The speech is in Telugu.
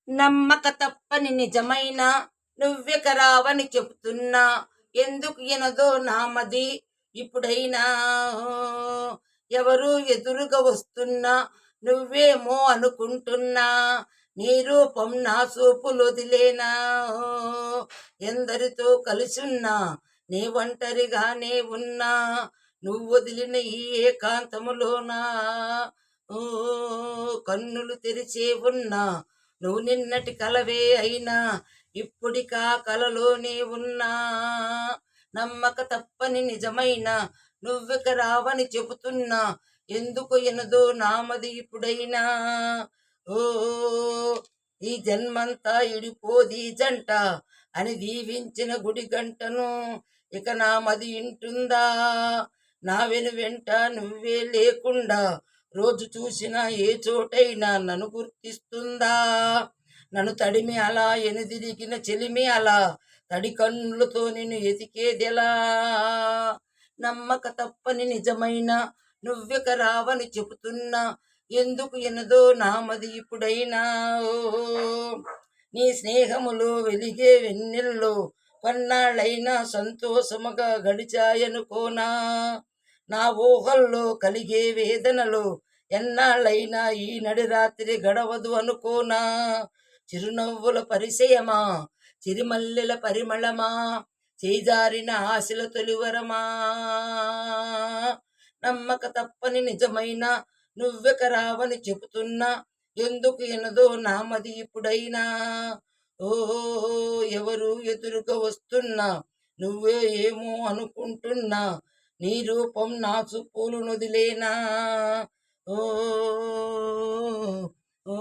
నమ్మక తప్పని నిజమైన నువ్వెకరావని చెప్తున్నా, ఎందుకు ఎనదో నామది ఇప్పుడైనా. ఎవరు ఎదురుగా వస్తున్నా నువ్వేమో అనుకుంటున్నా, నీ రూపం నా చూపులు వదిలేనా. ఎందరితో కలిసున్నా నీ ఒంటరిగానే ఉన్నా, నువ్వు వదిలిన ఈ ఏకాంతములోనా. కన్నులు తెరిచే ఉన్నా నువ్వు నిన్నటి కలవే అయినా, ఇప్పుడికా కలలోనే ఉన్నా. నమ్మక తప్పని నిజమైన నువ్విక రావని చెబుతున్నా, ఎందుకు ఎనదో నామది ఇప్పుడైనా. ఓ ఈ జన్మంతా ఇడిపోది జంట అని దీవించిన గుడి గంటను ఇక నామది ఇంటుందా. నా వెంట నువ్వే లేకుండా రోజు చూసినా ఏ చోటైనా నన్ను గుర్తిస్తుందా. నన్ను తడిమి అలా ఎనుదిరిగిన చెలిమి అలా తడి కన్నులతో నేను ఎతికేదెలా. నమ్మక తప్పని నిజమైన నువ్విక రావని చెబుతున్నా, ఎందుకు ఎనదో నామది ఇప్పుడైనా. నీ స్నేహములో వెలిగే వెన్నెల్లో కొన్నాళ్ళైనా సంతోషముగా గడిచాయనుకోనా. నా ఊహల్లో కలిగే వేదనలో ఎన్నాళ్ళైనా ఈ నడి రాత్రి గడవదు అనుకోనా. చిరునవ్వుల పరిచయమా, చిరుమల్లెల పరిమళమా, చేజారిన ఆశల తొలివరమా. నమ్మక తప్పని నిజమైన నువ్వెక రావని చెబుతున్నా, ఎందుకు ఎనదో నామది ఇప్పుడైనా. ఓ ఎవరు ఎదురుగా వస్తున్నా నువ్వే ఏమో అనుకుంటున్నా, నీ రూపం నా చూపులు నొదిలేనా. ఓ ఓ